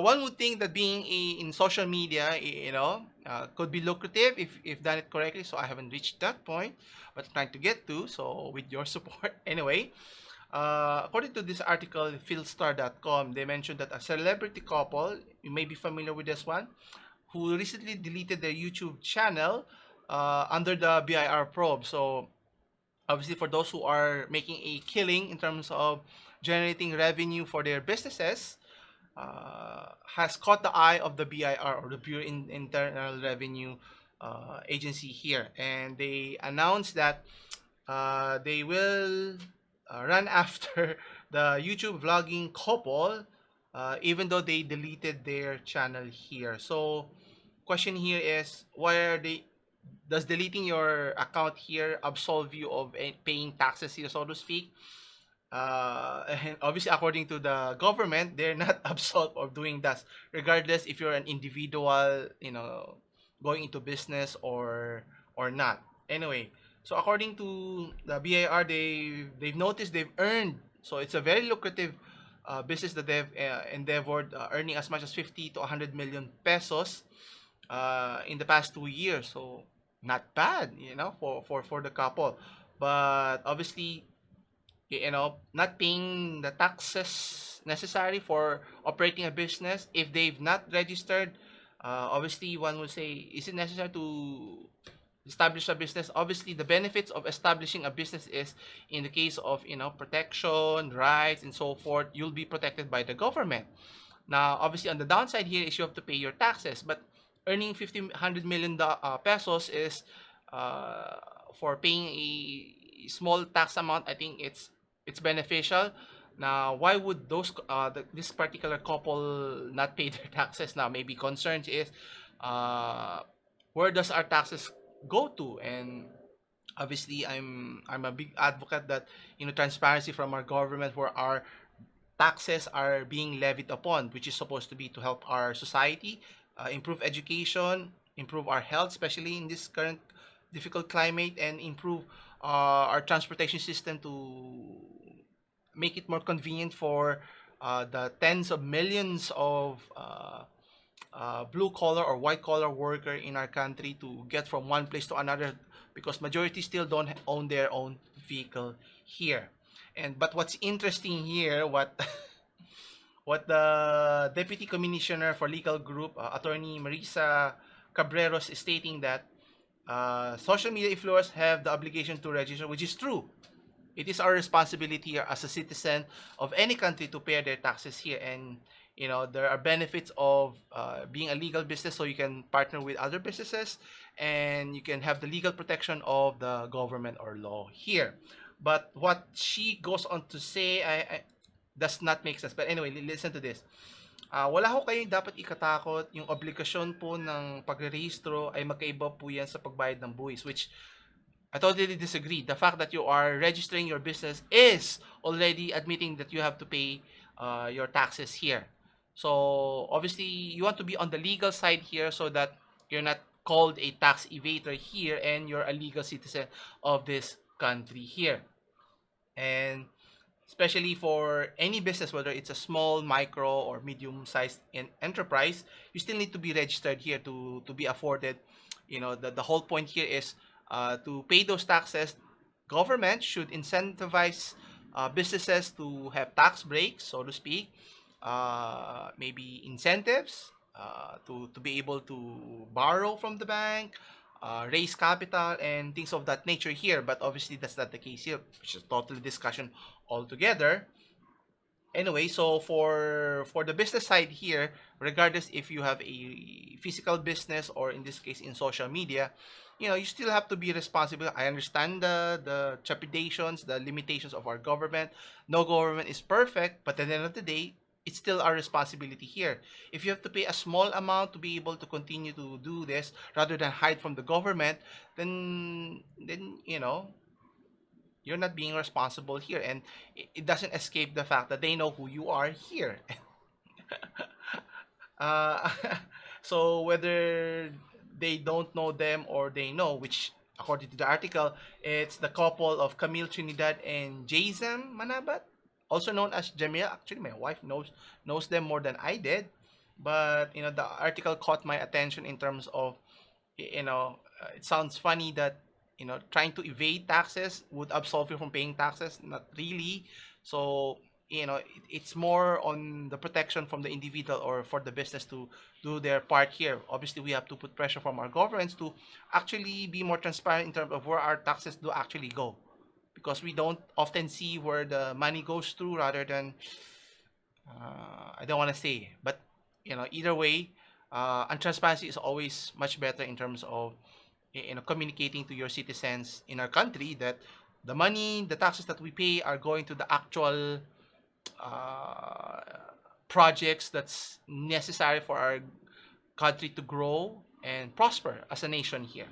one would think that being in social media, could be lucrative if done it correctly. So I haven't reached that point, but I'm trying to get to. So with your support, anyway. According to this article, Philstar.com, they mentioned that a celebrity couple, you may be familiar with this one, who recently deleted their YouTube channel under the BIR probe. So obviously, for those who are making a killing in terms of generating revenue for their businesses, has caught the eye of the BIR, or the Bureau in Internal Revenue Agency here, and they announced that they will run after the YouTube vlogging couple, even though they deleted their channel here. So, question here is, why are they? Does deleting your account here absolve you of paying taxes here, so to speak? And obviously, according to the government, they're not absolved of doing that, regardless if you're an individual, going into business or not. Anyway, so according to the BIR, they've noticed they've earned. So it's a very lucrative business that they've endeavored, earning as much as 50 to 100 million pesos in the past 2 years. So not bad, for the couple. But obviously, not paying the taxes necessary for operating a business if they've not registered. Obviously, one would say, is it necessary to establish a business? Obviously, the benefits of establishing a business is, in the case of protection, rights, and so forth, you'll be protected by the government. Now, obviously, on the downside here is you have to pay your taxes, but earning 100 million pesos is, for paying a small tax amount. I think it's beneficial. Now, why would this particular couple not pay their taxes now? Maybe concerns is, uh, where does our taxes go to? And obviously, I'm a big advocate that transparency from our government, where our taxes are being levied upon, which is supposed to be to help our society, improve education, improve our health, especially in this current difficult climate, and improve our transportation system to make it more convenient for the tens of millions of blue collar or white collar worker in our country to get from one place to another, because majority still don't own their own vehicle here. And but what's interesting here, what the Deputy Commissioner for Legal Group, Attorney Marisa Cabreros, is stating that social media influencers have the obligation to register, which is true. It is our responsibility as a citizen of any country to pay their taxes here. And there are benefits of being a legal business, so you can partner with other businesses and you can have the legal protection of the government or law here. But what she goes on to say, I does not make sense. But anyway, listen to this. Wala ho kayong dapat ikatakot. Yung obligasyon po ng pagrerehistro ay magkaiba po yan sa pagbayad ng buwis, which I totally disagree. The fact that you are registering your business is already admitting that you have to pay your taxes here. So obviously, you want to be on the legal side here, so that you're not called a tax evader here, and you're a legal citizen of this country here. And especially for any business, whether it's a small, micro, or medium-sized enterprise, you still need to be registered here to be afforded. The whole point here is to pay those taxes. Government should incentivize businesses to have tax breaks, so to speak, maybe incentives to be able to borrow from the bank, raise capital, and things of that nature here. But obviously, that's not the case here, which is totally discussion altogether. Anyway, so for the business side here, regardless if you have a physical business or in this case in social media, you still have to be responsible. I understand the trepidations, the limitations of our government. No government is perfect, but at the end of the day, it's still our responsibility here. If you have to pay a small amount to be able to continue to do this rather than hide from the government, then you're not being responsible here, and it doesn't escape the fact that they know who you are here. uh, so whether they don't know them or they know, which according to the article, it's the couple of Camille Trinidad and Jason Manabat, also known as Jamil. Actually, my wife knows them more than I did. but the article caught my attention in terms of, it sounds funny that trying to evade taxes would absolve you from paying taxes. Not really. So it's more on the protection from the individual or for the business to do their part here. Obviously, we have to put pressure from our governments to actually be more transparent in terms of where our taxes do actually go, because we don't often see where the money goes through, rather than I don't want to say, but either way, and transparency is always much better in terms of communicating to your citizens in our country that the money, the taxes that we pay are going to the actual uh, projects that's necessary for our country to grow and prosper as a nation here.